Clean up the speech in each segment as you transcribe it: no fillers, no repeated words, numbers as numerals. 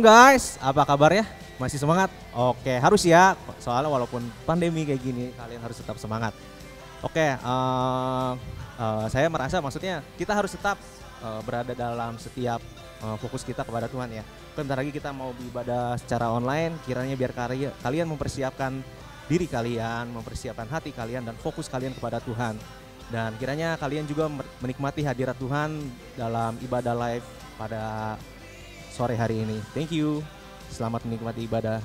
guys, apa kabarnya? Masih semangat? Oke, harus ya. Soalnya walaupun pandemi kayak gini, kalian harus tetap semangat. Oke, saya merasa maksudnya kita harus tetap berada dalam setiap fokus kita kepada Tuhan ya. Bentar lagi kita mau beribadah secara online, kiranya biar kalian mempersiapkan diri kalian, mempersiapkan hati kalian dan fokus kalian kepada Tuhan. Dan kiranya kalian juga menikmati hadirat Tuhan dalam ibadah live pada sore hari ini. Thank you. Selamat menikmati ibadah.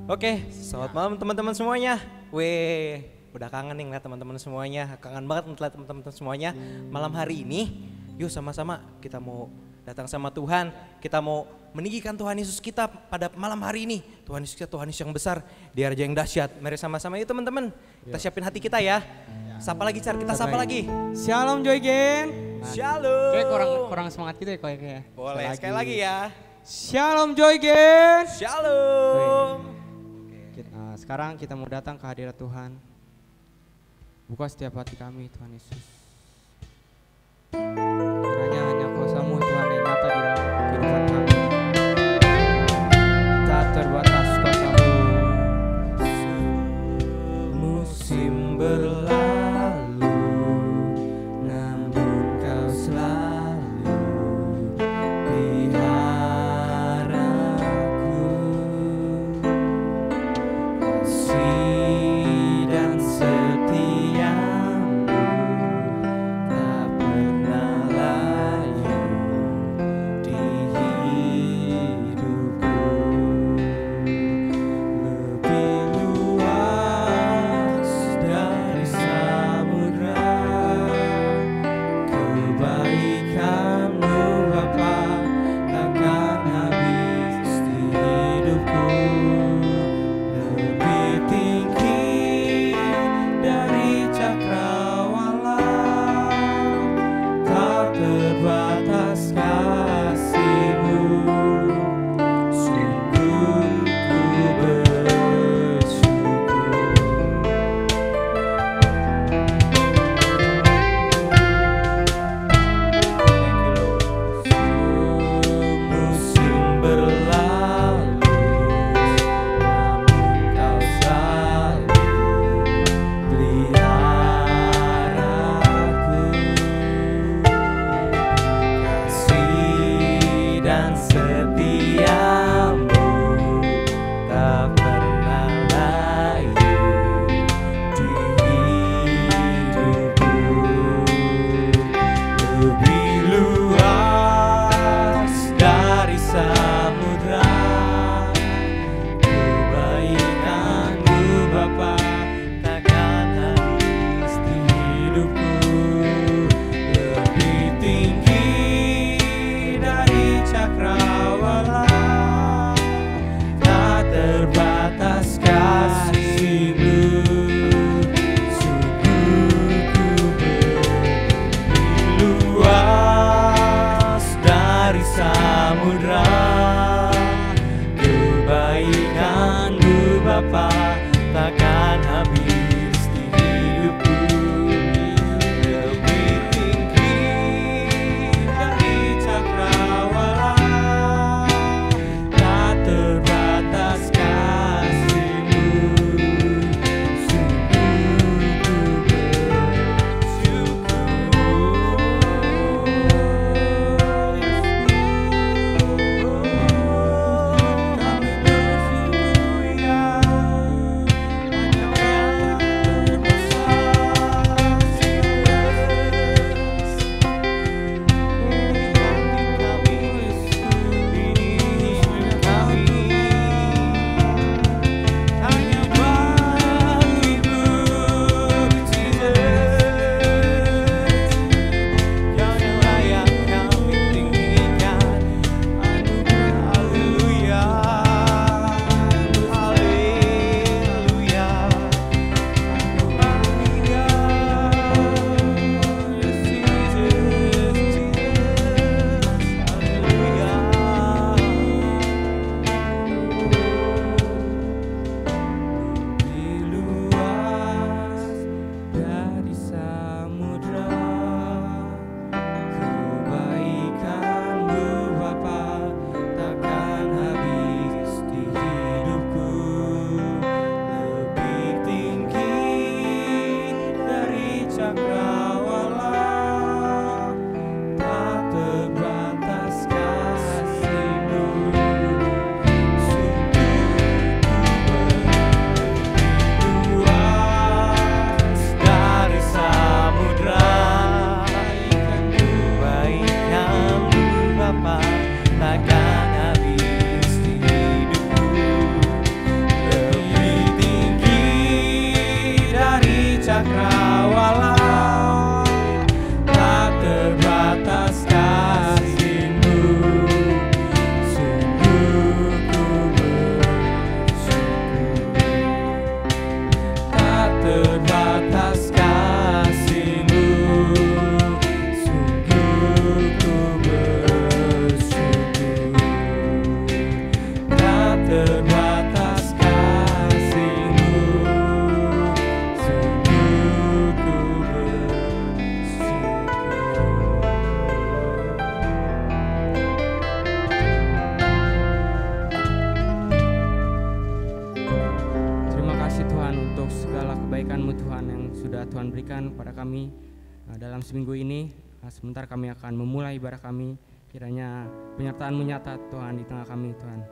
Oke, selamat malam teman-teman semuanya. Weh, udah kangen nih ngeliat teman-teman semuanya. Kangen banget ngeliat teman-teman semuanya. Malam hari ini, yuk sama-sama kita mau datang sama Tuhan. Kita mau meninggikan Tuhan Yesus kita pada malam hari ini. Tuhan Yesus kita, Tuhan Yesus yang besar, di raja yang dahsyat. Mari sama-sama yuk teman-teman. Kita siapin hati kita ya. Sapa lagi, kita sapa lagi. Shalom Joy Gang. Shalom. Kayak kurang semangat gitu ya kayaknya. Boleh sekali lagi ya. Shalom Joy Gang. Shalom. Sekarang kita mau datang ke hadirat Tuhan. Buka setiap hati kami Tuhan Yesus. Kiranya hanya kuasa-Mu Tuhan yang nyata di dalam kehidupan kami. Tak terbatas kuasa-Mu. Musim berlalu, namun Kau selalu peliharaku. Kasih dan setiamu tak pernah layu di hidupku. Lebih luas dari cakrawala, tak terbatas kasih-Mu. Sungguh ku bersyukur, tak terbatas kasih-Mu. Sungguh ku bersyukur, tak terbatas kasih-Mu. Sungguh ku bersyukur. Terima kasih Tuhan untuk segala kebaikan-Mu Tuhan yang sudah Tuhan berikan kepada kami dalam seminggu ini. Sebentar kami akan memulai ibadah kami, kiranya penyertaan-Mu nyata Tuhan di tengah kami Tuhan.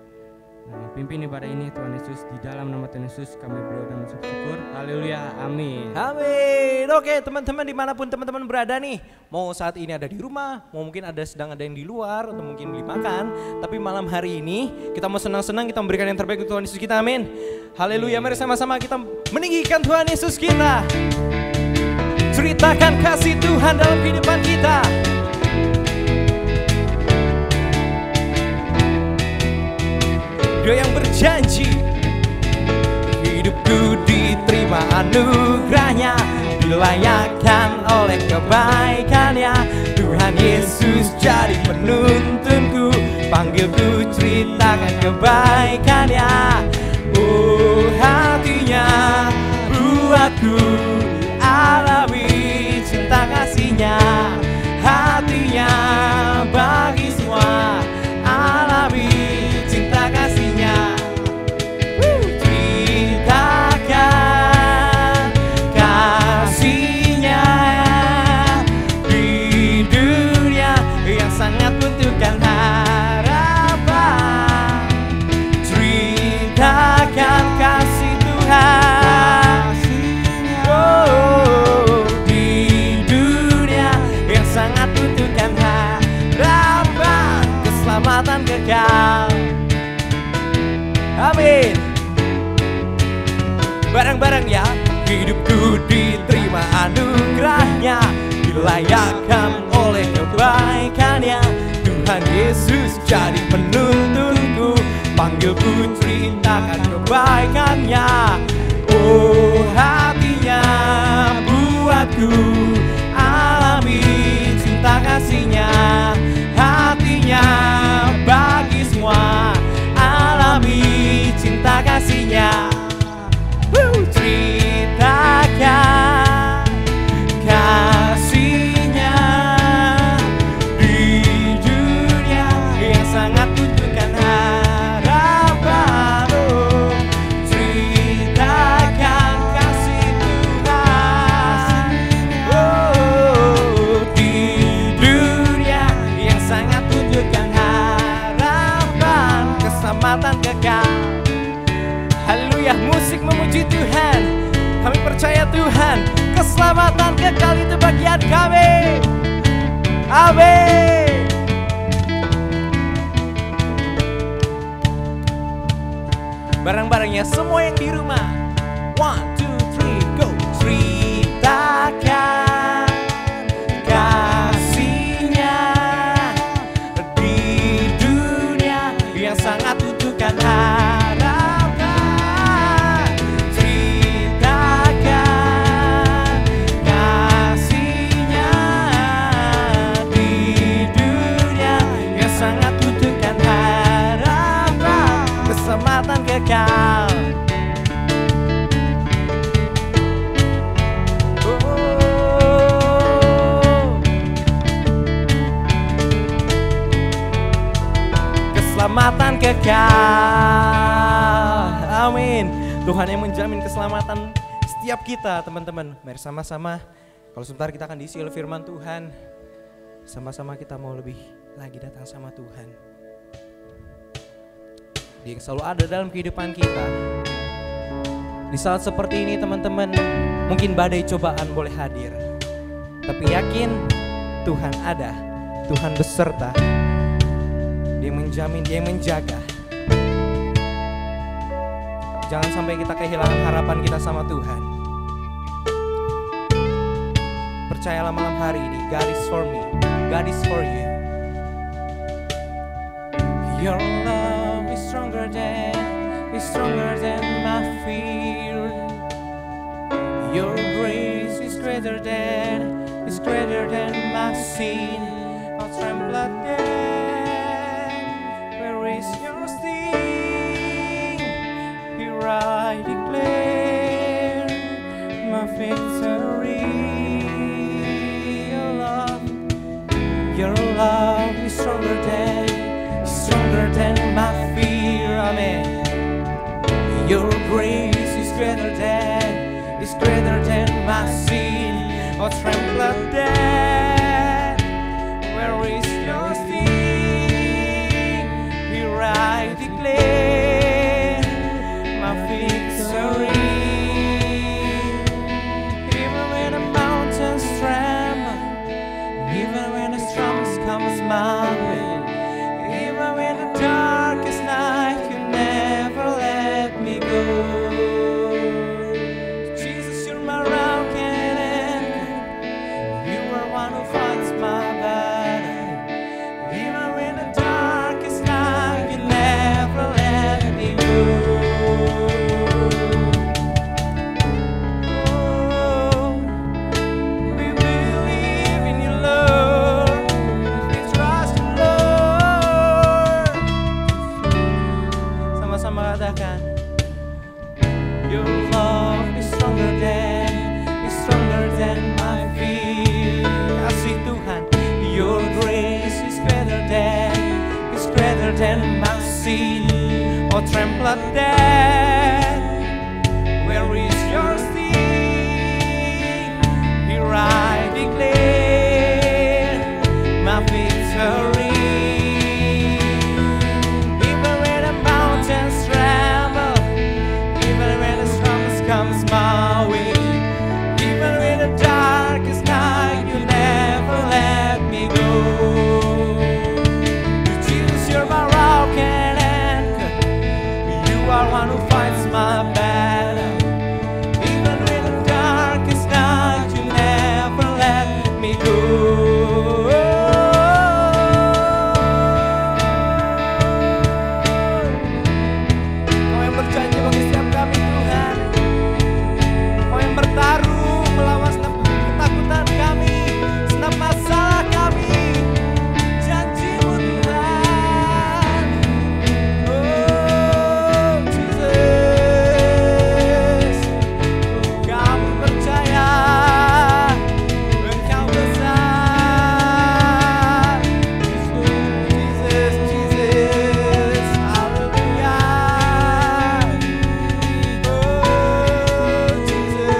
Pimpin ibadah ini Tuhan Yesus, di dalam nama Tuhan Yesus kami berdoa dan bersyukur. Haleluya, amin. Amin. Oke teman-teman, dimanapun teman-teman berada nih, mau saat ini ada di rumah, mau mungkin sedang ada yang di luar, atau mungkin beli makan, tapi malam hari ini kita mau senang-senang, kita memberikan yang terbaik untuk Tuhan Yesus kita, amin. Haleluya, mari sama-sama kita meninggikan Tuhan Yesus kita. Ceritakan kasih Tuhan dalam kehidupan kita. Dia yang berjanji hidupku diterima anugerahnya, dilayakkan oleh kebaikannya. Tuhan Yesus jadi penuntunku, panggilku ceritakan kebaikannya. Oh hatinya buatku alami cinta kasihnya, hatinya bagi semua alami cinta kasihnya. Ceritakan kasihnya di dunia yang sangat butuhkan harapan. Ceritakan kasih Tuhan, oh, di dunia yang sangat butuhkan harapan, keselamatan kekal. Amin. Bareng-bareng ya. Hidupku diterima anugerahnya, dilayakkan oleh kebaikannya. Tuhan Yesus jadi penuntunku, panggilku ceritakan kebaikannya. Oh hatinya buatku alami cinta kasihnya, hatinya bagi semua alami cinta kasihnya. Ceritakan kasihnya di dunia yang sangat butuhkan harapan. Oh, ceritakan kasih Tuhan, oh, di dunia yang sangat butuhkan harapan, keselamatan kekal. Haleluya, musik memuji Tuhan. Kami percaya Tuhan, keselamatan kekal itu bagian kami. Amin. Bareng-barengnya semua yang di rumah. 1, 2, 3, go. Ceritakan kasihnya di dunia yang sangat butuhkan harapan. Ceritakan kasihnya di dunia yang sangat butuhkan harapan, keselamatan kekal. Keselamatan kekal. Amin. Tuhan yang menjamin keselamatan setiap kita, teman-teman. Mari sama-sama, kalau sebentar kita akan diisi oleh firman Tuhan. Sama-sama kita mau lebih lagi datang sama Tuhan. Dia selalu ada dalam kehidupan kita. Di saat seperti ini teman-teman, mungkin badai cobaan boleh hadir, tapi yakin Tuhan ada, Tuhan beserta. Dia menjamin, Dia menjaga. Jangan sampai kita kehilangan harapan kita sama Tuhan. percayalah malam hari ini, God is for me, God is for you. Your love is stronger than my fear. Your grace is greater than my sin. I'll tremble at death. Where is your sting? Here I declare my victory. Your love is stronger than my fear. Amen. Your grace is greater than my sin. Oh, tremble at death. Where is your sting? Here I declare my victory. Even when the mountains tremble, even when the storms comes my way, even when the darkest night, you never let me go. Jesus, you're my rock and anchor. You are one who fights my battle. Even when the darkest night, you never let me go. Oh, we believe in your love. We trust you, Lord. Sama-sama katakan, your love is stronger than my fear. Kasih Tuhan, your grace is greater than my sin. Oh, tremble at death. Where is your sting? Here I declare my victory. Even when the mountains tremble, even when the storms comes my way, even when the darkest night, you never let me go. Jesus, you're my rock and anchor. You are one who fights my battle. Even when the darkest night, you never let me go. Kau yang berjanji bagi setiap kami, Tuhan. Kau yang bertarung melawan senap ketakutan kami, senap masalah kami. Janji-Mu, Tuhan. Oh, Jesus. Kami percaya Engkau besar. Jesus, Jesus. Haleluya. Oh, Jesus.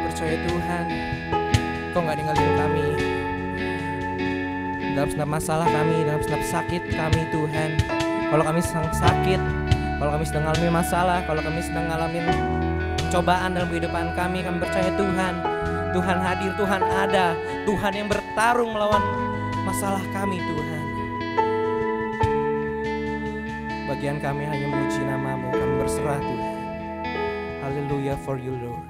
Percaya Tuhan, Kau nggak ninggalin kami dalam setiap masalah kami, dalam setiap sakit kami, Tuhan. Kalau kami sedang sakit, kalau kami sedang mengalami masalah, kalau kami sedang mengalami cobaan dalam kehidupan kami percaya Tuhan, Tuhan hadir, Tuhan ada, Tuhan yang bertarung melawan masalah kami, Tuhan. Bagian kami hanya memuji nama-Mu, kami berserah, Tuhan. Hallelujah for you, Lord.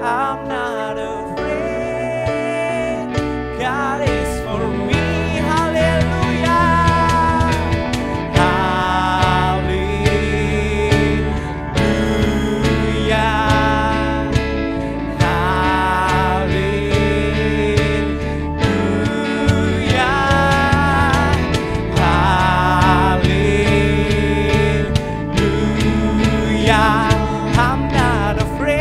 I'm not afraid. God is for me. Hallelujah. Hallelujah. Hallelujah. I'm not afraid.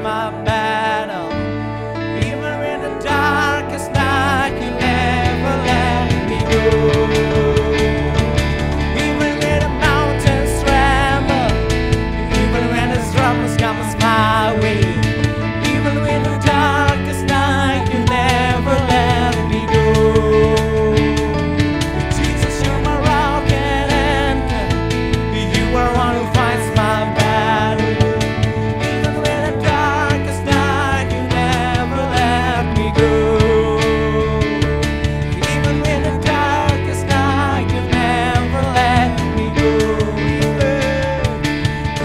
my battle. Even in the darkest night, you never let me go. Even when the mountains tremble, even when the troubles comes my way, even in the darkest night, you never let me go. Jesus, you're my rock and anchor. You are one who fights my battle. Even in the darkest night, you never let me go. Even in the darkest night, you never let me go.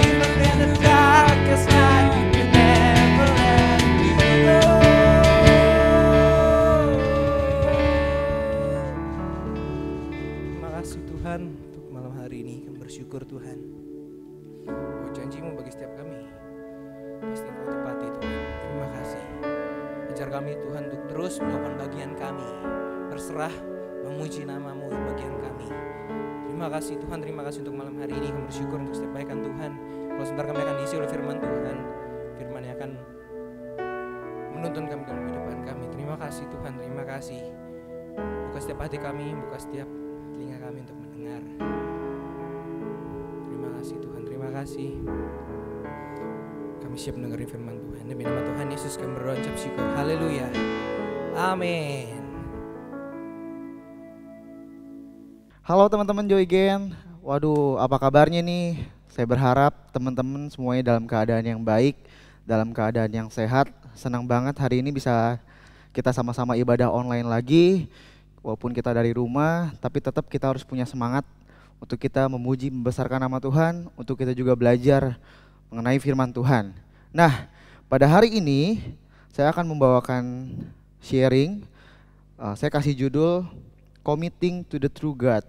Even in the darkest night, you never let me go. Terima kasih Tuhan untuk malam hari ini. Kami bersyukur Tuhan. Oh, janji-Mu bagi setiap kami pasti Engkau tepati Tuhan. Terima kasih. Ajar kami Tuhan untuk terus melakukan bagian kami, berserah memuji nama-Mu di bagian kami. Terima kasih Tuhan, terima kasih untuk malam hari ini. Kami bersyukur untuk setiap kebaikan Tuhan. Kalau sebentar kami akan diisi oleh firman Tuhan, firman yang akan menuntun kami dalam kehidupan kami. Terima kasih Tuhan, terima kasih. Buka setiap hati kami, buka setiap telinga kami untuk mendengar. Terima kasih Tuhan, terima kasih. Kami siap mendengar firman Tuhan. Demi nama Tuhan Yesus kami berdoa ucap syukur. Haleluya. Amin. Halo teman-teman Joy Gen, waduh apa kabarnya nih? Saya berharap teman-teman semuanya dalam keadaan yang baik, dalam keadaan yang sehat. Senang banget hari ini bisa kita sama-sama ibadah online lagi. Walaupun kita dari rumah, tapi tetap kita harus punya semangat untuk kita memuji, membesarkan nama Tuhan, untuk kita juga belajar mengenai firman Tuhan. Nah, pada hari ini saya akan membawakan sharing, saya kasih judul Committing to the True God.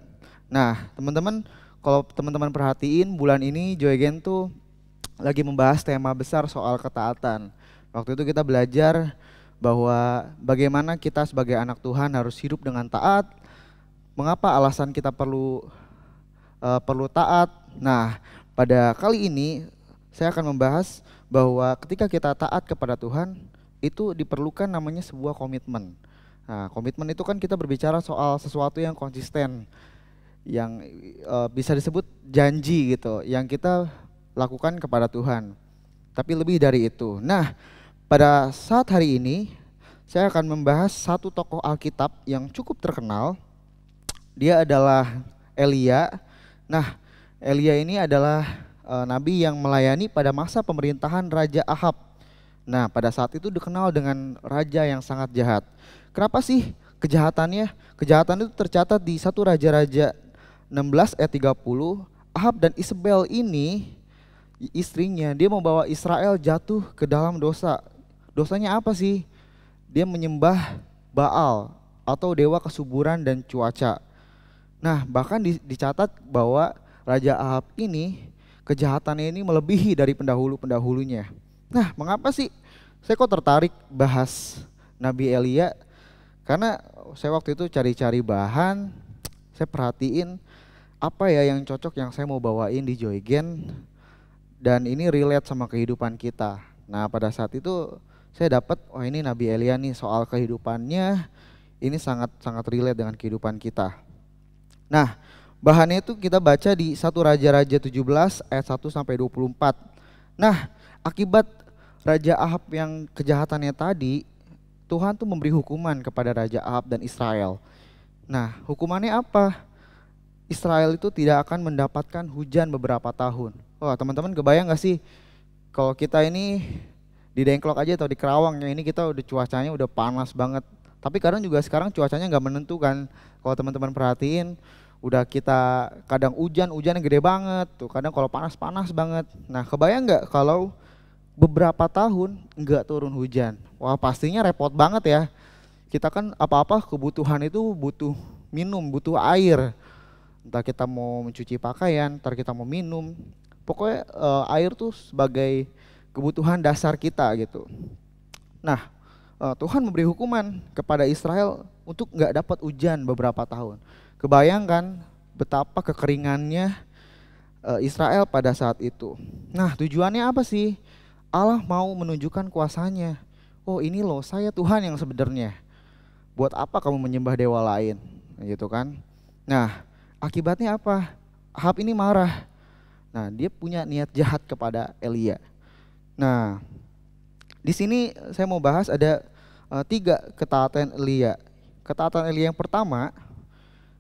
Nah, teman-teman, kalau teman-teman perhatiin bulan ini Joy Gen tuh lagi membahas tema besar soal ketaatan. Waktu itu kita belajar bahwa bagaimana kita sebagai anak Tuhan harus hidup dengan taat. Mengapa alasan kita perlu taat? Nah, pada kali ini saya akan membahas bahwa ketika kita taat kepada Tuhan itu diperlukan namanya sebuah komitmen. Nah, komitmen itu kan kita berbicara soal sesuatu yang konsisten, yang bisa disebut janji gitu, yang kita lakukan kepada Tuhan. Tapi lebih dari itu. Nah, pada saat hari ini saya akan membahas satu tokoh Alkitab yang cukup terkenal. Dia adalah Elia. Nah, Elia ini adalah nabi yang melayani pada masa pemerintahan Raja Ahab. Nah, pada saat itu dikenal dengan raja yang sangat jahat. Kenapa sih kejahatannya? Kejahatan itu tercatat di 1 Raja-Raja 16 ayat 30. Ahab dan Isabel ini istrinya, dia membawa Israel jatuh ke dalam dosa. Dosanya apa sih? Dia menyembah Baal atau dewa kesuburan dan cuaca. Nah, bahkan dicatat bahwa Raja Ahab ini kejahatannya ini melebihi dari pendahulu-pendahulunya. Nah, mengapa sih saya kok tertarik bahas Nabi Elia? Karena saya waktu itu cari-cari bahan, saya perhatiin apa ya yang cocok yang saya mau bawain di Joy Gen, dan ini relate sama kehidupan kita. Nah, pada saat itu saya dapat, oh ini Nabi Elia nih, soal kehidupannya ini sangat relate dengan kehidupan kita. Nah, bahannya itu kita baca di 1 Raja-Raja 17 ayat 1 sampai 24. Nah, akibat Raja Ahab yang kejahatannya tadi, Tuhan tuh memberi hukuman kepada Raja Ahab dan Israel. Nah, hukumannya apa? Israel itu tidak akan mendapatkan hujan beberapa tahun. Wah, teman-teman kebayang gak sih kalau kita ini di Dengklok aja atau di Kerawang ya, ini kita udah cuacanya udah panas banget. Tapi kadang juga sekarang cuacanya nggak menentu kan. Kalau teman-teman perhatiin, udah kita kadang hujan gede banget tuh, kadang kalau panas banget. Nah, kebayang nggak kalau beberapa tahun nggak turun hujan? Wah, pastinya repot banget ya. Kita kan apa-apa kebutuhan itu butuh minum, butuh air. Entah kita mau mencuci pakaian, entar kita mau minum. Pokoknya air tuh sebagai kebutuhan dasar kita gitu. Nah, Tuhan memberi hukuman kepada Israel untuk nggak dapat hujan beberapa tahun. Kebayangkan betapa kekeringannya Israel pada saat itu. Nah, tujuannya apa sih? Allah mau menunjukkan kuasanya. Oh ini loh saya Tuhan yang sebenarnya. Buat apa kamu menyembah dewa lain? Gitu kan. Nah akibatnya apa? Ahab ini marah. Nah dia punya niat jahat kepada Elia. Nah di sini saya mau bahas ada 3 ketaatan Elia. Ketaatan Elia yang pertama,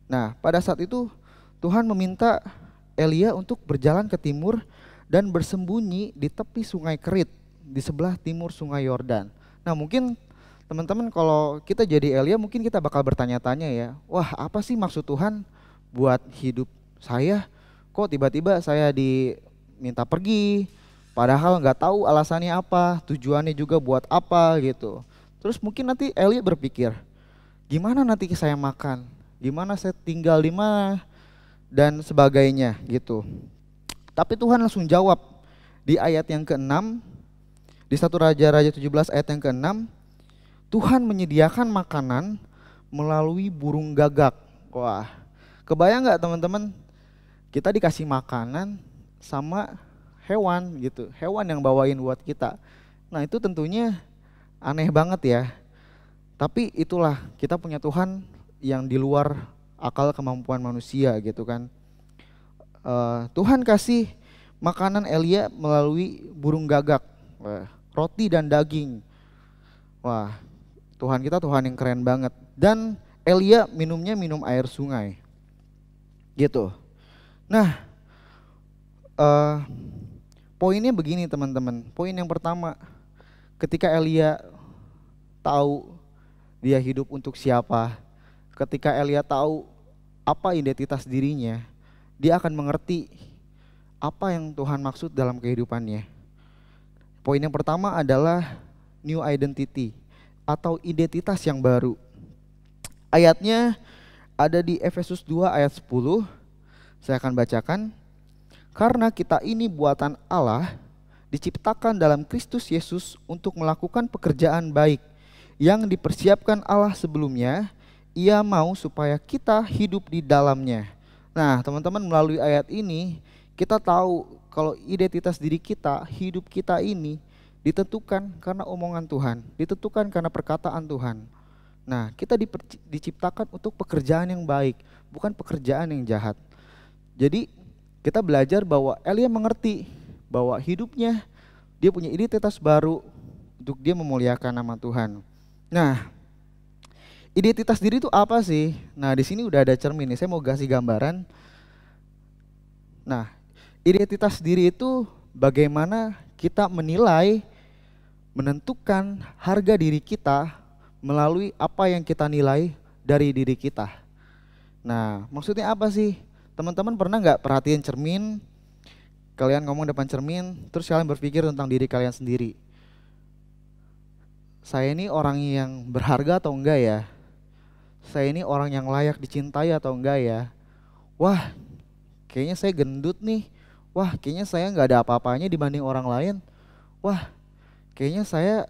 nah pada saat itu Tuhan meminta Elia untuk berjalan ke timur dan bersembunyi di tepi sungai Kerit di sebelah timur sungai Yordan. Nah mungkin teman-teman kalau kita jadi Elia mungkin kita bakal bertanya-tanya ya, wah apa sih maksud Tuhan buat hidup saya? Kok tiba-tiba saya diminta pergi, padahal nggak tahu alasannya apa, tujuannya juga buat apa gitu. Terus mungkin nanti Elia berpikir, gimana nanti saya makan, gimana saya tinggal di mana dan sebagainya gitu. Tapi Tuhan langsung jawab di ayat yang ke-6, di 1 Raja-Raja 17 ayat yang ke-6, Tuhan menyediakan makanan melalui burung gagak. Wah, kebayang nggak teman-teman? Kita dikasih makanan sama hewan gitu, hewan yang bawain buat kita. Nah itu tentunya aneh banget ya. Tapi itulah kita punya Tuhan yang di luar akal kemampuan manusia gitu kan. Tuhan kasih makanan Elia melalui burung gagak, roti dan daging. Wah, Tuhan kita Tuhan yang keren banget. Dan Elia minumnya minum air sungai, gitu. Nah, poinnya begini teman-teman. Poin yang pertama, ketika Elia tahu dia hidup untuk siapa, ketika Elia tahu apa identitas dirinya, dia akan mengerti apa yang Tuhan maksud dalam kehidupannya. Poin yang pertama adalah new identity atau identitas yang baru. Ayatnya ada di Efesus 2 ayat 10. Saya akan bacakan. Karena kita ini buatan Allah, diciptakan dalam Kristus Yesus untuk melakukan pekerjaan baik yang dipersiapkan Allah sebelumnya. Ia mau supaya kita hidup di dalamnya. Nah teman-teman, melalui ayat ini kita tahu kalau identitas diri kita, hidup kita ini ditentukan karena omongan Tuhan, ditentukan karena perkataan Tuhan. Nah kita diciptakan untuk pekerjaan yang baik, bukan pekerjaan yang jahat. Jadi kita belajar bahwa Elia mengerti bahwa hidupnya dia punya identitas baru untuk dia memuliakan nama Tuhan. Nah, identitas diri itu apa sih? Nah, di sini udah ada cermin nih. Saya mau kasih gambaran. Nah, identitas diri itu bagaimana kita menilai, menentukan harga diri kita melalui apa yang kita nilai dari diri kita. Nah, maksudnya apa sih? Teman-teman pernah nggak perhatiin cermin? Kalian ngomong depan cermin, terus kalian berpikir tentang diri kalian sendiri. Saya ini orang yang berharga atau enggak ya? Saya ini orang yang layak dicintai atau enggak ya? Wah, kayaknya saya gendut nih. Wah, kayaknya saya nggak ada apa-apanya dibanding orang lain. Wah, kayaknya saya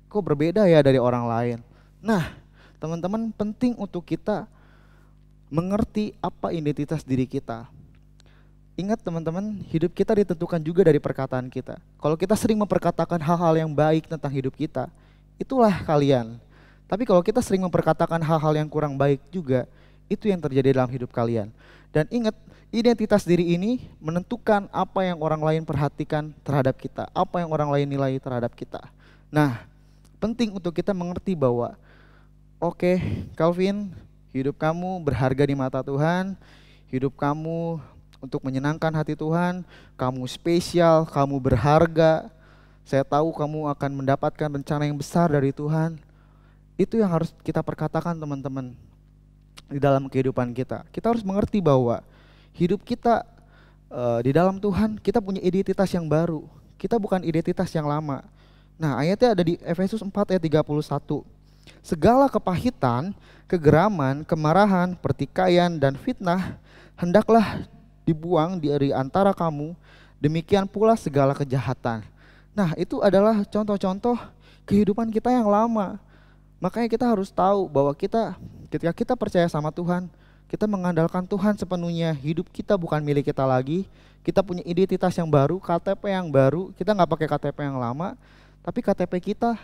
kok berbeda ya dari orang lain. Nah, teman-teman, penting untuk kita mengerti apa identitas diri kita. Ingat teman-teman, hidup kita ditentukan juga dari perkataan kita. Kalau kita sering memperkatakan hal-hal yang baik tentang hidup kita, itulah kalian. Tapi kalau kita sering memperkatakan hal-hal yang kurang baik juga, itu yang terjadi dalam hidup kalian. Dan ingat, identitas diri ini menentukan apa yang orang lain perhatikan terhadap kita, apa yang orang lain nilai terhadap kita. Nah, penting untuk kita mengerti bahwa oke, Calvin, hidup kamu berharga di mata Tuhan, hidup kamu untuk menyenangkan hati Tuhan, kamu spesial, kamu berharga. Saya tahu kamu akan mendapatkan rencana yang besar dari Tuhan. Itu yang harus kita perkatakan teman-teman di dalam kehidupan kita. Kita harus mengerti bahwa hidup kita di dalam Tuhan, kita punya identitas yang baru. Kita bukan identitas yang lama. Nah ayatnya ada di Efesus 4 ayat 31. Segala kepahitan, kegeraman, kemarahan, pertikaian, dan fitnah hendaklah dibuang dari antara kamu, demikian pula segala kejahatan. Nah itu adalah contoh-contoh kehidupan kita yang lama. Makanya kita harus tahu bahwa ketika kita percaya sama Tuhan, Kita mengandalkan Tuhan sepenuhnya. Hidup kita bukan milik kita lagi. Kita punya identitas yang baru, KTP yang baru. Kita nggak pakai KTP yang lama, tapi KTP kita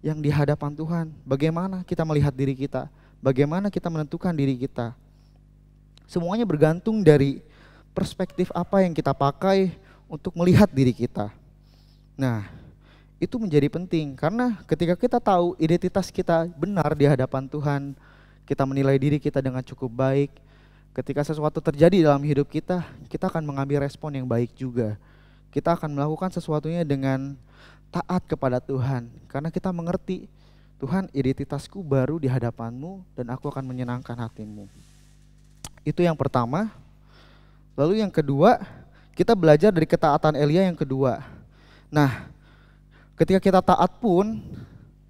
yang di hadapan Tuhan. Bagaimana kita melihat diri kita? Bagaimana kita menentukan diri kita? Semuanya bergantung dari perspektif apa yang kita pakai untuk melihat diri kita. Nah, itu menjadi penting karena ketika kita tahu identitas kita benar di hadapan Tuhan, kita menilai diri kita dengan cukup baik. Ketika sesuatu terjadi dalam hidup kita akan mengambil respon yang baik juga. Kita akan melakukan sesuatunya dengan taat kepada Tuhan. Karena kita mengerti, Tuhan, identitasku baru di hadapan-Mu dan aku akan menyenangkan hati-Mu. Itu yang pertama. Lalu yang kedua, kita belajar dari ketaatan Elia yang kedua. Nah, ketika kita taat pun,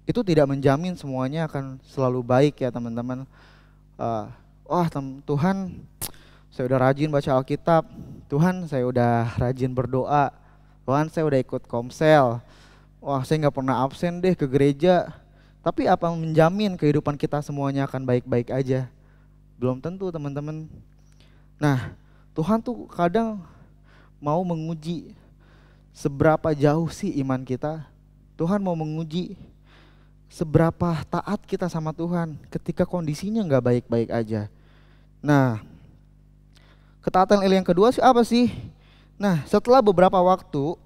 itu tidak menjamin semuanya akan selalu baik ya teman-teman. Tuhan, saya udah rajin baca Alkitab. Tuhan, saya udah rajin berdoa. Tuhan, saya udah ikut komsel. Wah, saya nggak pernah absen deh ke gereja. Tapi apa menjamin kehidupan kita semuanya akan baik-baik aja? Belum tentu teman-teman. Nah, Tuhan tuh kadang mau menguji seberapa jauh sih iman kita. Tuhan mau menguji seberapa taat kita sama Tuhan ketika kondisinya nggak baik-baik aja. Nah, ketaatan Elia yang kedua sih apa sih? Nah, setelah beberapa waktu,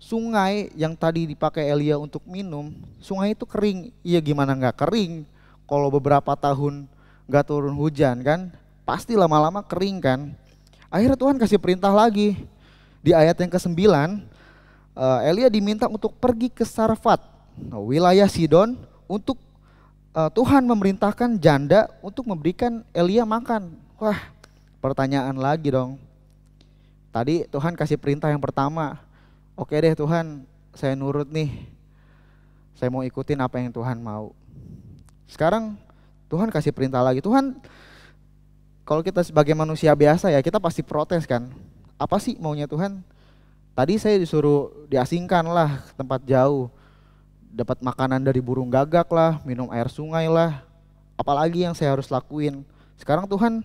sungai yang tadi dipakai Elia untuk minum, sungai itu kering. Iya, gimana nggak kering kalau beberapa tahun nggak turun hujan kan? Pasti lama-lama kering kan? Akhirnya Tuhan kasih perintah lagi. Di ayat yang ke-9, Elia diminta untuk pergi ke Sarfat, wilayah Sidon, untuk Tuhan memerintahkan janda untuk memberikan Elia makan. Wah, pertanyaan lagi dong. Tadi Tuhan kasih perintah yang pertama. Oke deh Tuhan, saya nurut nih. Saya mau ikutin apa yang Tuhan mau. Sekarang Tuhan kasih perintah lagi. Tuhan, kalau kita sebagai manusia biasa ya, kita pasti protes kan. Apa sih maunya Tuhan? Tadi saya disuruh diasingkan lah ke tempat jauh. Dapat makanan dari burung gagak lah, minum air sungai lah. Apalagi yang saya harus lakuin? Sekarang Tuhan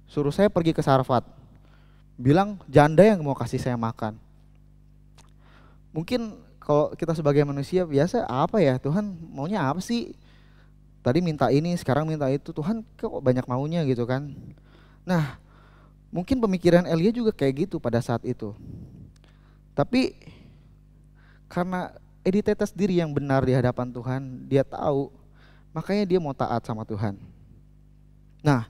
suruh saya pergi ke Sarfat. Bilang janda yang mau kasih saya makan. Mungkin kalau kita sebagai manusia biasa apa ya, Tuhan maunya apa sih? Tadi minta ini, sekarang minta itu. Tuhan kok banyak maunya gitu kan. Nah, mungkin pemikiran Elia juga kayak gitu pada saat itu. Tapi karena identitas diri yang benar di hadapan Tuhan, dia tahu, makanya dia mau taat sama Tuhan. Nah,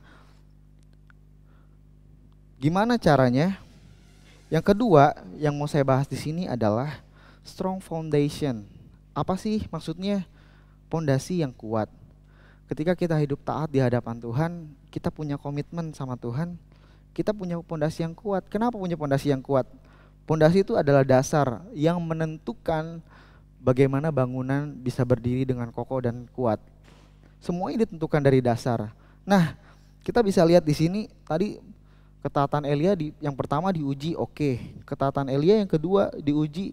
gimana caranya? Yang kedua yang mau saya bahas di sini adalah strong foundation. Apa sih maksudnya? Pondasi yang kuat. Ketika kita hidup taat di hadapan Tuhan, kita punya komitmen sama Tuhan, kita punya pondasi yang kuat. Kenapa punya pondasi yang kuat? Pondasi itu adalah dasar yang menentukan bagaimana bangunan bisa berdiri dengan kokoh dan kuat. Semuanya ditentukan dari dasar. Nah, kita bisa lihat di sini tadi ketaatan Elia yang pertama diuji, oke. Ketaatan Elia yang kedua diuji,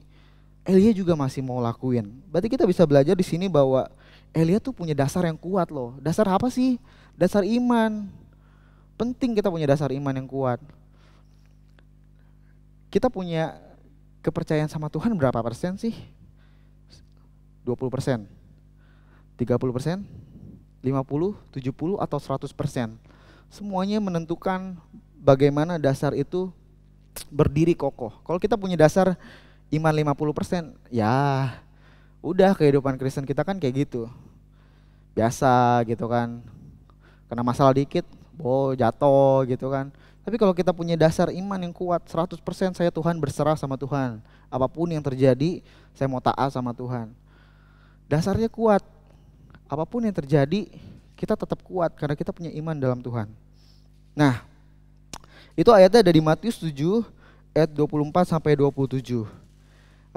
Elia juga masih mau lakuin. Berarti kita bisa belajar di sini bahwa Elia tuh punya dasar yang kuat loh. Dasar apa sih? Dasar iman. Penting kita punya dasar iman yang kuat. Kita punya kepercayaan sama Tuhan berapa persen sih? 20%, 30%, 50, 70 atau 100%. Semuanya menentukan bagaimana dasar itu berdiri kokoh. Kalau kita punya dasar iman 50%, ya udah kehidupan Kristen kita kan kayak gitu. Biasa gitu kan. Kena masalah dikit, jatuh gitu kan. Tapi kalau kita punya dasar iman yang kuat, 100% saya Tuhan berserah sama Tuhan. Apapun yang terjadi, saya mau taat sama Tuhan. Dasarnya kuat. Apapun yang terjadi, kita tetap kuat karena kita punya iman dalam Tuhan. Nah, itu ayatnya ada di Matius 7 ayat 24 sampai 27.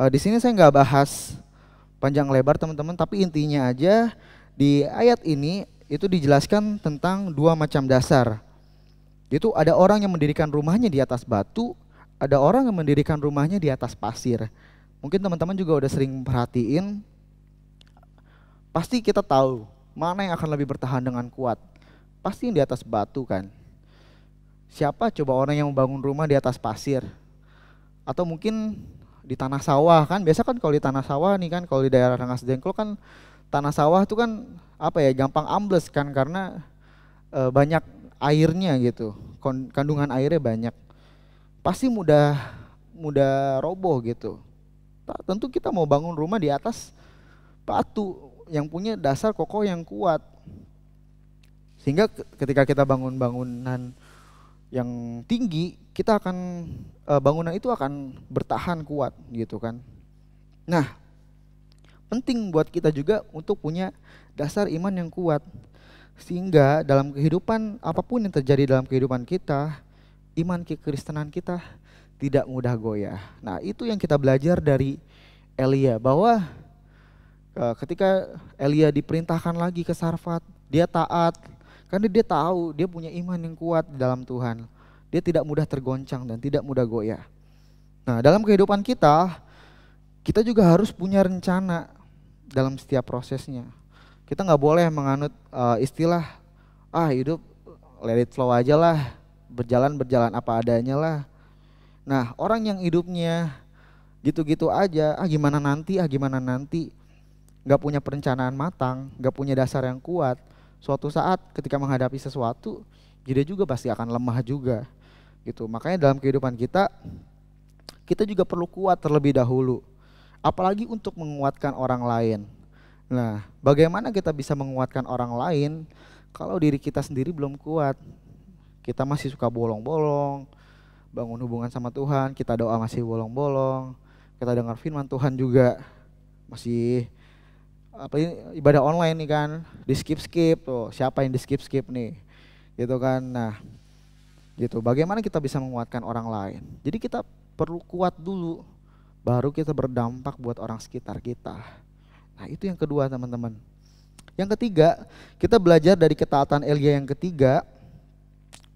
Di sini saya nggak bahas panjang lebar teman-teman, tapi intinya aja di ayat ini itu dijelaskan tentang dua macam dasar. Itu ada orang yang mendirikan rumahnya di atas batu, ada orang yang mendirikan rumahnya di atas pasir. Mungkin teman-teman juga udah sering perhatiin, pasti kita tahu mana yang akan lebih bertahan dengan kuat. Pasti yang di atas batu kan. Siapa coba orang yang membangun rumah di atas pasir? Atau mungkin di tanah sawah kan? Biasa kan kalau di tanah sawah nih kan, kalau di daerah Rengas Dengklok kan tanah sawah itu kan apa ya, gampang ambles kan karena banyak airnya gitu. Kandungan airnya banyak. Pasti mudah roboh gitu. Tentu kita mau bangun rumah di atas batu yang punya dasar kokoh yang kuat. Sehingga ketika kita bangun bangunan yang tinggi, kita akan bangunan itu akan bertahan kuat gitu kan. Nah, penting buat kita juga untuk punya dasar iman yang kuat. Sehingga dalam kehidupan apapun yang terjadi dalam kehidupan kita, iman kekristenan kita tidak mudah goyah. Nah, itu yang kita belajar dari Elia, bahwa ketika Elia diperintahkan lagi ke Sarfat, dia taat karena dia tahu dia punya iman yang kuat di dalam Tuhan. Dia tidak mudah tergoncang dan tidak mudah goyah. Nah, dalam kehidupan kita juga harus punya rencana dalam setiap prosesnya. Kita nggak boleh menganut istilah hidup let it flow aja lah, berjalan apa adanya lah. Nah, orang yang hidupnya gitu-gitu aja, gimana nanti, nggak punya perencanaan matang, nggak punya dasar yang kuat, suatu saat ketika menghadapi sesuatu, dia juga pasti akan lemah juga, gitu. Makanya dalam kehidupan kita juga perlu kuat terlebih dahulu, apalagi untuk menguatkan orang lain. Nah, bagaimana kita bisa menguatkan orang lain kalau diri kita sendiri belum kuat? Kita masih suka bolong-bolong, bangun hubungan sama Tuhan, kita doa masih bolong-bolong, kita dengar firman Tuhan juga masih ibadah online nih kan, di skip tuh, siapa yang di skip nih, gitu kan. Nah, gitu. Bagaimana kita bisa menguatkan orang lain? Jadi kita perlu kuat dulu, baru kita berdampak buat orang sekitar kita. Nah, itu yang kedua teman-teman. Yang ketiga, kita belajar dari ketaatan Elia yang ketiga,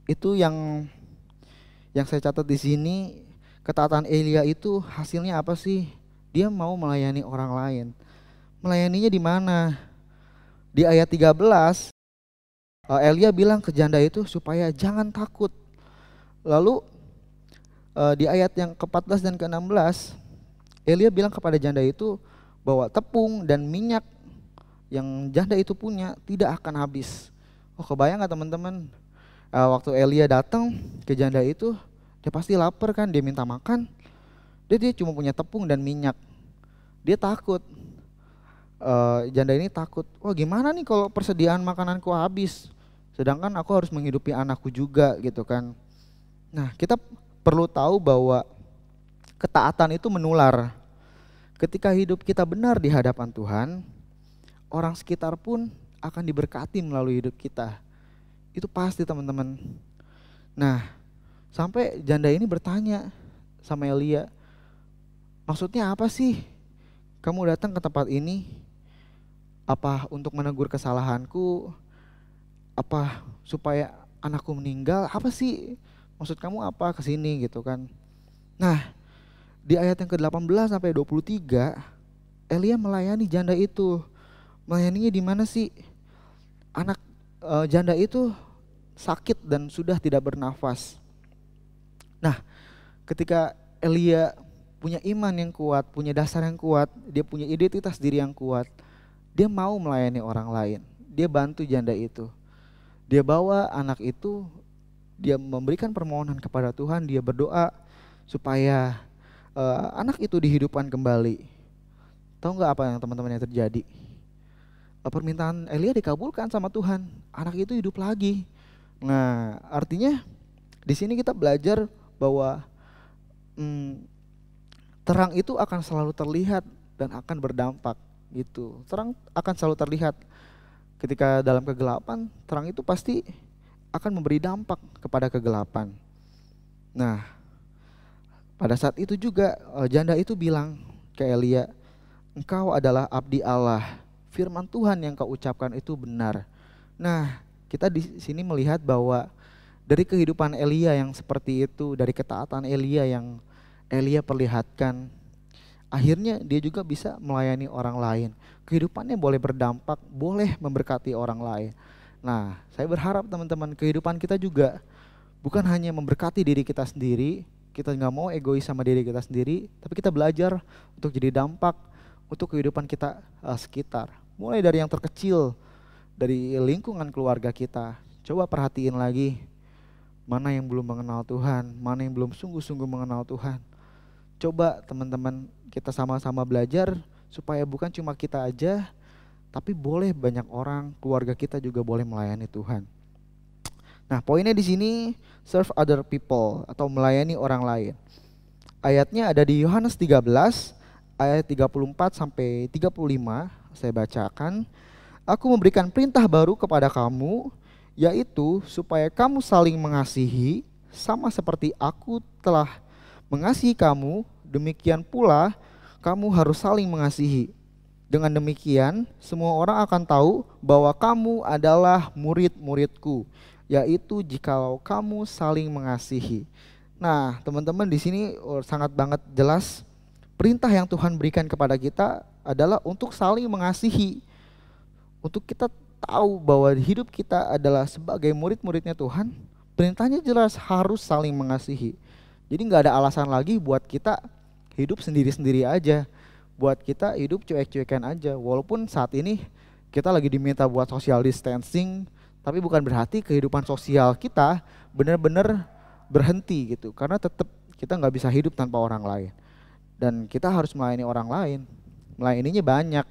itu yang saya catat di sini. Ketaatan Elia itu hasilnya apa sih? Dia mau melayani orang lain. Melayaninya di mana? Di ayat 13, Elia bilang ke janda itu supaya jangan takut. Lalu di ayat yang ke-14 dan ke-16, Elia bilang kepada janda itu bahwa tepung dan minyak yang janda itu punya tidak akan habis. Kebayang gak teman-teman? Waktu Elia datang ke janda itu, dia pasti lapar kan, dia minta makan. Dia cuma punya tepung dan minyak. Dia takut. Janda ini takut, gimana nih kalau persediaan makananku habis, sedangkan aku harus menghidupi anakku juga gitu kan. Nah, kita perlu tahu bahwa ketaatan itu menular. Ketika hidup kita benar di hadapan Tuhan, orang sekitar pun akan diberkati melalui hidup kita. Itu pasti teman-teman. Nah, sampai janda ini bertanya sama Elia, maksudnya apa sih kamu datang ke tempat ini? Apa untuk menegur kesalahanku? Apa supaya anakku meninggal? Apa sih maksud kamu apa kesini gitu kan? Nah, di ayat yang ke-18 sampai 23, Elia melayani janda itu. Melayaninya di mana sih? Anak janda itu sakit dan sudah tidak bernafas. Nah, ketika Elia punya iman yang kuat, punya dasar yang kuat, dia punya identitas diri yang kuat, dia mau melayani orang lain. Dia bantu janda itu. Dia bawa anak itu, dia memberikan permohonan kepada Tuhan, dia berdoa supaya anak itu dihidupkan kembali. Tahu nggak apa yang teman-teman yang terjadi? Permintaan Elia dikabulkan sama Tuhan. Anak itu hidup lagi. Nah, artinya di sini kita belajar bahwa terang itu akan selalu terlihat dan akan berdampak gitu. Terang akan selalu terlihat. Ketika dalam kegelapan, terang itu pasti akan memberi dampak kepada kegelapan. Nah, pada saat itu juga janda itu bilang ke Elia, engkau adalah abdi Allah, firman Tuhan yang kau ucapkan itu benar. Nah, kita di sini melihat bahwa dari kehidupan Elia yang seperti itu, dari ketaatan Elia yang Elia perlihatkan, akhirnya dia juga bisa melayani orang lain. Kehidupannya boleh berdampak, boleh memberkati orang lain. Nah, saya berharap teman-teman kehidupan kita juga bukan hanya memberkati diri kita sendiri, kita nggak mau egois sama diri kita sendiri, tapi kita belajar untuk jadi dampak untuk kehidupan kita sekitar. Mulai dari yang terkecil, dari lingkungan keluarga kita. Coba perhatiin lagi, mana yang belum mengenal Tuhan, mana yang belum sungguh-sungguh mengenal Tuhan. Coba teman-teman kita sama-sama belajar supaya bukan cuma kita aja, tapi boleh banyak orang, keluarga kita juga boleh melayani Tuhan. Nah, poinnya di sini serve other people atau melayani orang lain. Ayatnya ada di Yohanes 13 ayat 34 sampai 35, saya bacakan. Aku memberikan perintah baru kepada kamu, yaitu supaya kamu saling mengasihi sama seperti aku telah mengasihi kamu, demikian pula kamu harus saling mengasihi. Dengan demikian, semua orang akan tahu bahwa kamu adalah murid-muridku, yaitu jikalau kamu saling mengasihi. Nah, teman-teman di sini sangat banget jelas perintah yang Tuhan berikan kepada kita adalah untuk saling mengasihi. Untuk kita tahu bahwa hidup kita adalah sebagai murid-muridnya Tuhan, perintahnya jelas harus saling mengasihi. Jadi nggak ada alasan lagi buat kita hidup sendiri-sendiri aja, buat kita hidup cuek-cuekan aja. Walaupun saat ini kita lagi diminta buat social distancing, tapi bukan berarti kehidupan sosial kita benar-benar berhenti gitu. Karena tetap kita nggak bisa hidup tanpa orang lain. Dan kita harus melayani orang lain. Melayaninya banyak.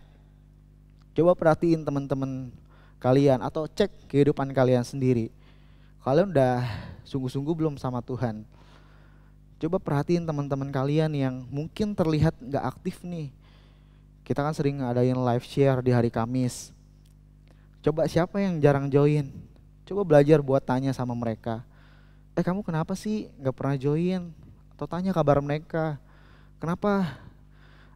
Coba perhatiin teman-teman kalian atau cek kehidupan kalian sendiri. Kalian udah sungguh-sungguh belum sama Tuhan? Coba perhatiin teman-teman kalian yang mungkin terlihat nggak aktif nih. Kita kan sering ngadain live share di hari Kamis. Coba siapa yang jarang join? Coba belajar buat tanya sama mereka. Kamu kenapa sih nggak pernah join? Atau tanya kabar mereka. Kenapa?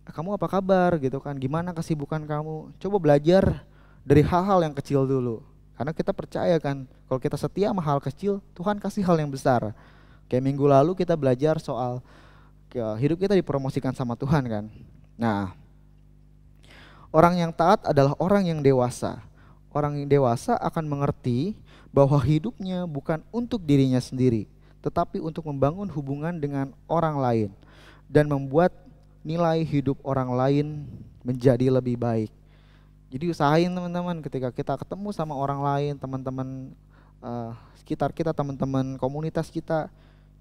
Kamu apa kabar gitu kan? Gimana kesibukan kamu? Coba belajar dari hal-hal yang kecil dulu. Karena kita percaya kan, kalau kita setia sama hal kecil, Tuhan kasih hal yang besar. Kayak minggu lalu kita belajar soal hidup kita dipromosikan sama Tuhan kan. Nah, orang yang taat adalah orang yang dewasa. Orang yang dewasa akan mengerti bahwa hidupnya bukan untuk dirinya sendiri, tetapi untuk membangun hubungan dengan orang lain dan membuat nilai hidup orang lain menjadi lebih baik. Jadi usahain teman-teman ketika kita ketemu sama orang lain, teman-teman sekitar kita, teman-teman komunitas kita,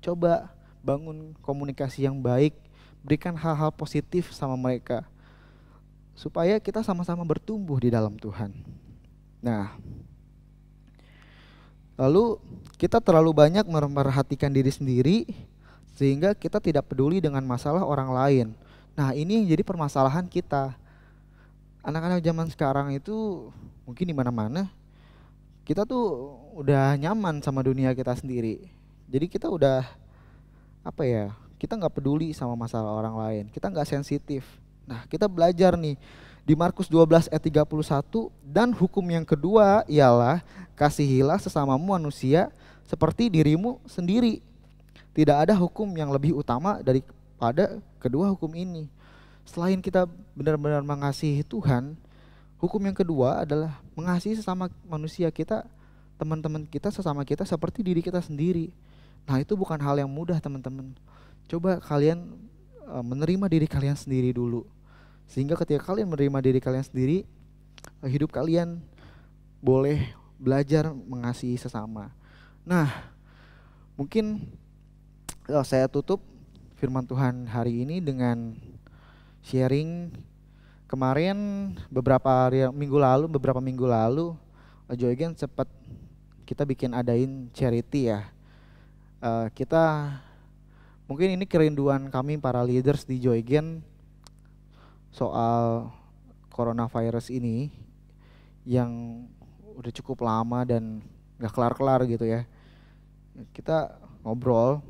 coba bangun komunikasi yang baik, berikan hal-hal positif sama mereka supaya kita sama-sama bertumbuh di dalam Tuhan. Nah, lalu kita terlalu banyak memperhatikan diri sendiri sehingga kita tidak peduli dengan masalah orang lain. Nah, ini yang jadi permasalahan kita. Anak-anak zaman sekarang itu mungkin di mana-mana kita tuh udah nyaman sama dunia kita sendiri. Jadi kita udah kita nggak peduli sama masalah orang lain. Kita nggak sensitif. Nah, kita belajar nih di Markus 12 ayat 31, dan hukum yang kedua ialah kasihilah sesamamu manusia seperti dirimu sendiri. Tidak ada hukum yang lebih utama daripada kedua hukum ini. Selain kita benar-benar mengasihi Tuhan, hukum yang kedua adalah mengasihi sesama manusia kita, teman-teman kita, sesama kita seperti diri kita sendiri. Nah, itu bukan hal yang mudah teman-teman. Coba kalian menerima diri kalian sendiri dulu. Sehingga ketika kalian menerima diri kalian sendiri, hidup kalian boleh belajar mengasihi sesama. Nah, mungkin saya tutup firman Tuhan hari ini dengan sharing. Kemarin beberapa minggu lalu Joygen sempat kita adain charity ya. Kita mungkin ini kerinduan kami para leaders di Joygen soal coronavirus ini yang udah cukup lama dan gak kelar-kelar gitu ya. Kita ngobrol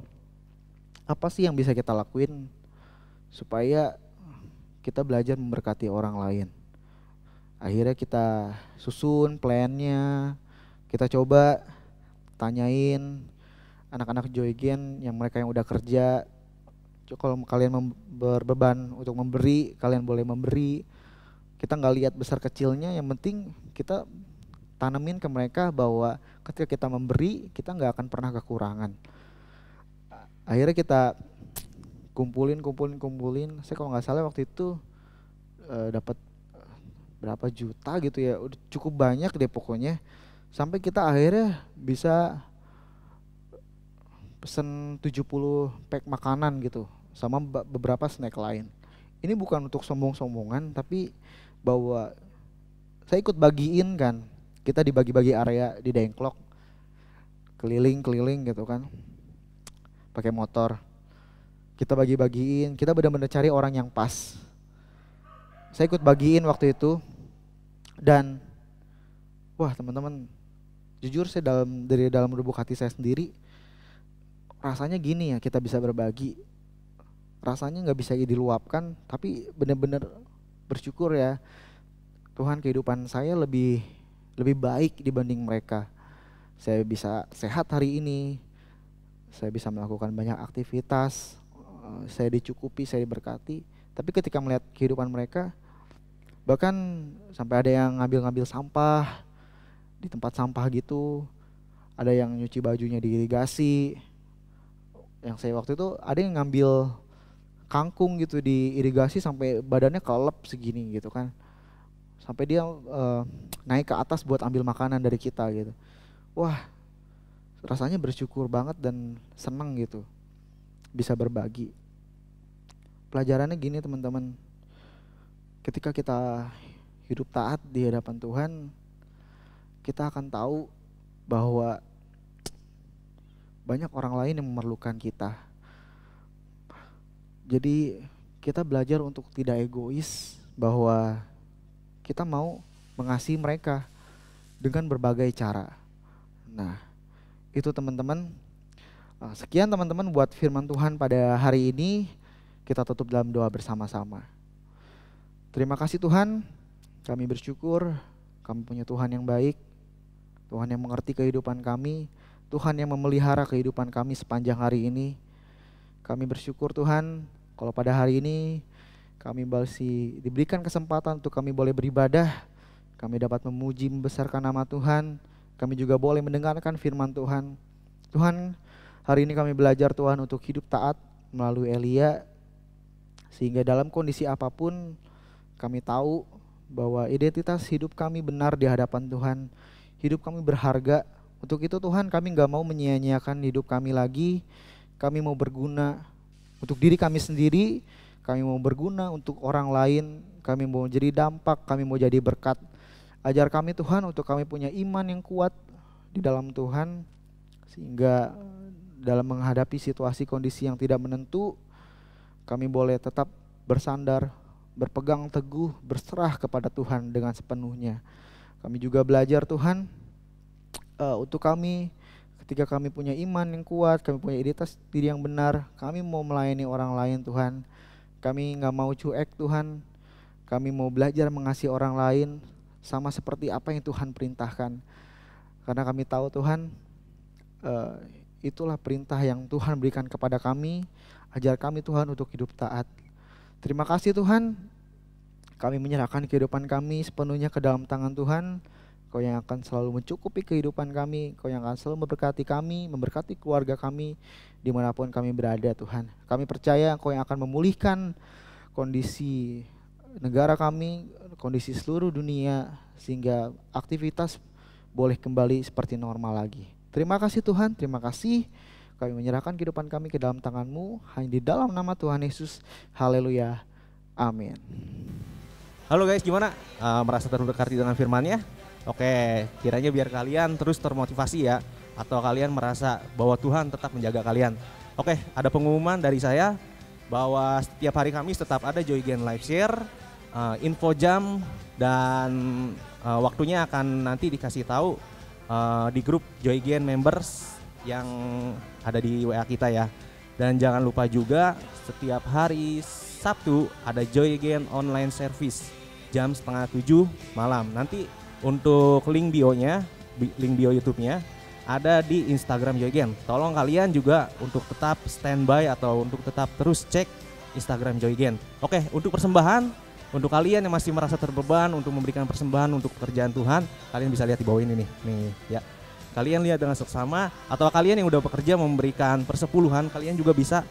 apa sih yang bisa kita lakuin supaya kita belajar memberkati orang lain. Akhirnya kita susun plannya, kita coba tanyain anak-anak Joygen yang mereka yang udah kerja, kalau kalian berbeban untuk memberi, kalian boleh memberi. Kita nggak lihat besar kecilnya, yang penting kita tanemin ke mereka bahwa ketika kita memberi, kita nggak akan pernah kekurangan. Akhirnya kita kumpulin. Saya kalau nggak salah waktu itu dapat berapa juta gitu ya, udah cukup banyak deh pokoknya. Sampai kita akhirnya bisa pesen 70 pack makanan gitu sama beberapa snack lain. Ini bukan untuk sombong-sombongan, tapi bahwa saya ikut bagiin kan. Kita dibagi-bagi area di Dengklok, keliling gitu kan, pakai motor. Kita bagi-bagiin, kita benar-benar cari orang yang pas. Saya ikut bagiin waktu itu, dan wah teman-teman, jujur saya dari dalam lubuk hati saya sendiri, rasanya gini ya, kita bisa berbagi. Rasanya nggak bisa diluapkan, tapi benar-benar bersyukur ya, Tuhan, kehidupan saya lebih baik dibanding mereka. Saya bisa sehat hari ini, saya bisa melakukan banyak aktivitas, saya dicukupi, saya diberkati. Tapi ketika melihat kehidupan mereka, bahkan sampai ada yang ngambil sampah di tempat sampah gitu, ada yang nyuci bajunya di irigasi. Yang saya waktu itu ada yang ngambil kangkung gitu di irigasi sampai badannya kelelep segini gitu kan, sampai dia naik ke atas buat ambil makanan dari kita gitu. Wah, rasanya bersyukur banget dan senang gitu bisa berbagi. Pelajarannya gini teman-teman, ketika kita hidup taat di hadapan Tuhan, kita akan tahu bahwa banyak orang lain yang memerlukan kita. Jadi kita belajar untuk tidak egois, bahwa kita mau mengasihi mereka dengan berbagai cara. Nah, itu teman-teman. Sekian teman-teman buat firman Tuhan pada hari ini. Kita tutup dalam doa bersama-sama. Terima kasih Tuhan, kami bersyukur kami punya Tuhan yang baik, Tuhan yang mengerti kehidupan kami, Tuhan yang memelihara kehidupan kami sepanjang hari ini. Kami bersyukur Tuhan, kalau pada hari ini kami masih diberikan kesempatan untuk kami boleh beribadah, kami dapat memuji membesarkan nama Tuhan, kami juga boleh mendengarkan firman Tuhan. Tuhan, hari ini kami belajar Tuhan untuk hidup taat melalui Elia, sehingga dalam kondisi apapun kami tahu bahwa identitas hidup kami benar di hadapan Tuhan, hidup kami berharga. Untuk itu Tuhan, kami gak mau menyia-nyiakan hidup kami lagi. Kami mau berguna untuk diri kami sendiri, kami mau berguna untuk orang lain, kami mau jadi dampak, kami mau jadi berkat. Ajar kami Tuhan untuk kami punya iman yang kuat di dalam Tuhan, sehingga dalam menghadapi situasi kondisi yang tidak menentu, kami boleh tetap bersandar, berpegang teguh, berserah kepada Tuhan dengan sepenuhnya. Kami juga belajar Tuhan, untuk kami ketika kami punya iman yang kuat, kami punya identitas diri yang benar, kami mau melayani orang lain Tuhan. Kami gak mau cuek Tuhan, kami mau belajar mengasihi orang lain sama seperti apa yang Tuhan perintahkan. Karena kami tahu Tuhan, itulah perintah yang Tuhan berikan kepada kami. Ajar kami Tuhan untuk hidup taat. Terima kasih Tuhan, kami menyerahkan kehidupan kami sepenuhnya ke dalam tangan Tuhan. Kau yang akan selalu mencukupi kehidupan kami, Kau yang akan selalu memberkati kami, memberkati keluarga kami, dimanapun kami berada Tuhan. Kami percaya Kau yang akan memulihkan kondisi negara kami, kondisi seluruh dunia, sehingga aktivitas boleh kembali seperti normal lagi. Terima kasih Tuhan, terima kasih. Kami menyerahkan kehidupan kami ke dalam tangan-Mu, hanya di dalam nama Tuhan Yesus. Haleluya, amin. Halo guys, gimana? Merasa terberkati dengan firman-Nya? Oke, kiranya biar kalian terus termotivasi ya, atau kalian merasa bahwa Tuhan tetap menjaga kalian. Oke, ada pengumuman dari saya bahwa setiap hari Kamis tetap ada Joy Gen Live Share, info jam dan waktunya akan nanti dikasih tahu di grup Joy Gen Members yang ada di WA kita ya. Dan jangan lupa juga setiap hari Sabtu ada Joy Gen Online Service jam 6:30 malam. Nanti untuk link bio-nya, link bio YouTube-nya ada di Instagram Joy Gen. Tolong kalian juga untuk tetap standby atau untuk tetap terus cek Instagram Joy Gen. Oke, untuk persembahan Untuk kalian yang masih merasa terbeban untuk memberikan persembahan untuk pekerjaan Tuhan, kalian bisa lihat di bawah ini nih ya. Kalian lihat dengan seksama, atau kalian yang udah bekerja memberikan persepuluhan, kalian juga bisa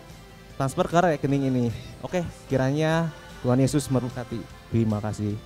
transfer ke rekening ini. Oke, kiranya Tuhan Yesus memberkati. Terima kasih.